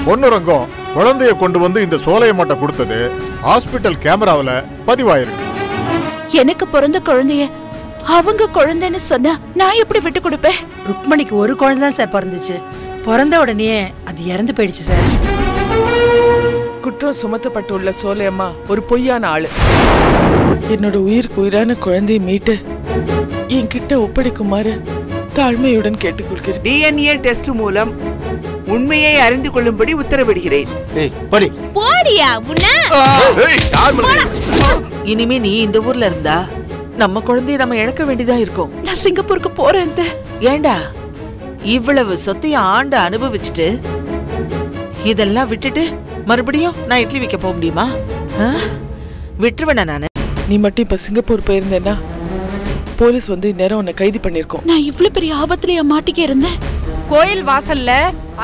பொன்னுரங்கம் குழந்தைய கொண்டு வந்து இந்த சோலையம்மாட்ட கொடுத்தது ஹாஸ்பிட்டல் கேமராவுல பதிவாயிருக்கு. எனக்கு பிறந்த குழந்தைய அவங்க குழந்தைன்னு சொன்னா நான் எப்படி விட்டு கொடுப்பேன்? ருக்மணிக்கு ஒரு குழந்தை தான் சார் பிறந்துச்சு. பிறந்த உடனே அது இறந்து போயிடுச்சு சார். குற்றம் சுமத்தப்பட்டுள்ள சோலையம்மா ஒரு பொய்யான ஆளு. என்னோட உயிருக்கு உயிரான குழந்தையை மீட்டு என்கிட்ட ஒப்படைக்குமாறு தாழ்மையுடன் கேட்டுக்கொள்கிறேன். DNA டெஸ்ட் மூலம் உண்மையை அறிந்து கொள்ளும்படி உத்தரவிடுகிறேன். இனிமே நீ இந்த ஊர்ல இருந்தா நம்ம குழந்தைய நம்ம இழக்க வேண்டியதா இருக்கும். நான் சிங்கப்பூருக்கு போறேன். ஏண்டா இவ்வளவு சொத்தையும் ஆண்டு அனுபவிச்சுட்டு இதெல்லாம் விட்டுட்டு மறுபடியும் நான் இட்லி வைக்க போக முடியுமா? விட்டுருவேனா நானு? நீ மட்டும் இப்ப சிங்கப்பூர் போயிருந்தேன்னா போலீஸ் வந்து நேரம் உன்னை கைது பண்ணிருக்கோம். நான் இவ்வளவு பெரிய ஆபத்துல மாட்டிக்க இருந்தேன். கோயில் வாசல்ல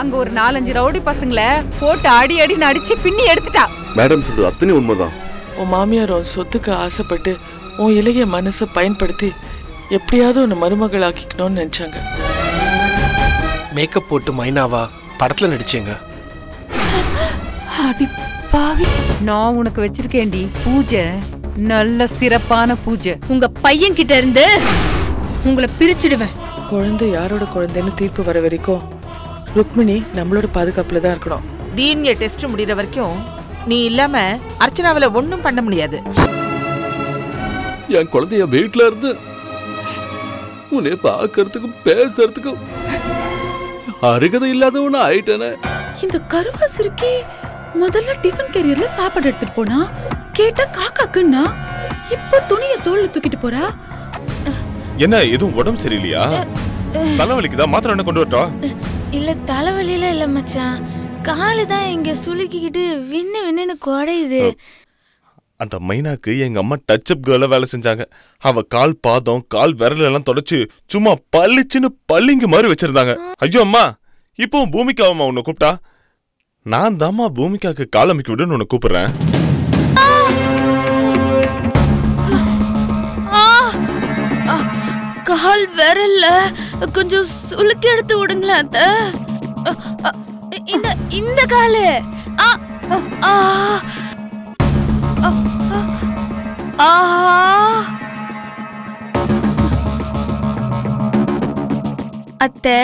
அங்க ஒரு 4-5 ரவுடி பசங்களை போட்டு அடி அடின்னு அடிச்சு பின்னி எடுத்துட்டா. மேடம் சொல்றது அத்தனை உண்மைதான். உன் மாமியார் உன் சொத்துக்கு ஆசைப்பட்டு உன் இளைய மனசை பயன்படுத்தி எப்படியாவது உன்னை மருமகள் ஆக்கிக்கணும்னு நினைச்சாங்க. மேக்கப் போட்டு மைனாவா படத்துல நடிச்சேங்க. அடி பாவி. நான் உனக்கு வச்சிருக்கேன்டி பூஜை, நல்ல சிறப்பான பூஜை. உங்க பையன் கிட்ட இருந்து உங்களை பிரிச்சிடுவேன். குழந்தை யாரோட குழந்தைன்னு தீர்ப்பு வர வரைக்கும் ருக்மிணி நம்மளோட பாதுகாப்புல தான் இருக்கணும். DNA டெஸ்ட் முடிகிற வரைக்கும் நீ இல்லாம அர்ச்சனாவில ஒண்ணும் பண்ண முடியாது. என் குழந்தைய வீட்டுல இருந்து உன்னை பாக்கிறதுக்கும் பேசுறதுக்கும் அருகதை இல்லாதவன ஆயிட்டேனே. இந்த கருவாசிருக்கே முதல்ல டிஃபன் கேரியர்ல சாப்பாடு எடுத்துட்டு போனா, கேட்டா காக்காக்குன்னா இப்ப துணியை தோல்ல தூக்கிட்டு போறா. என்ன எதுவும் உடம்பு சரியில்லையா? தலைவலிக்குதா? மாத்திரை என்ன கொண்டு வரட்டா? இல்ல தலைவலியில இல்ல மச்சான், காலு தான் இங்க சுளுக்கிக்கிட்டு விண்ணு விண்ணுன்னு குடையுது. அந்த மைனாக்கு எங்க அம்மா டச் அப் கேர்ல வேலை செஞ்சாங்க. அவ கால் பாதம் கால் விரல் எல்லாம் தொடச்சு சும்மா பள்ளிச்சுன்னு பள்ளிங்க மாதிரி வச்சிருந்தாங்க. ஐயோ அம்மா, இப்போ பூமிக்காவம்மா உன்னை கூப்பிட்டா. நான் தாம்மா பூமிக்காக்கு கால் அமைக்க விடுன்னு உன்னை கூப்பிடுறேன். கால் விரல்ல கொஞ்சம் சுளுக்கி எடுத்து விடுங்களேன் அத்தை. இந்த காலு அத்தை.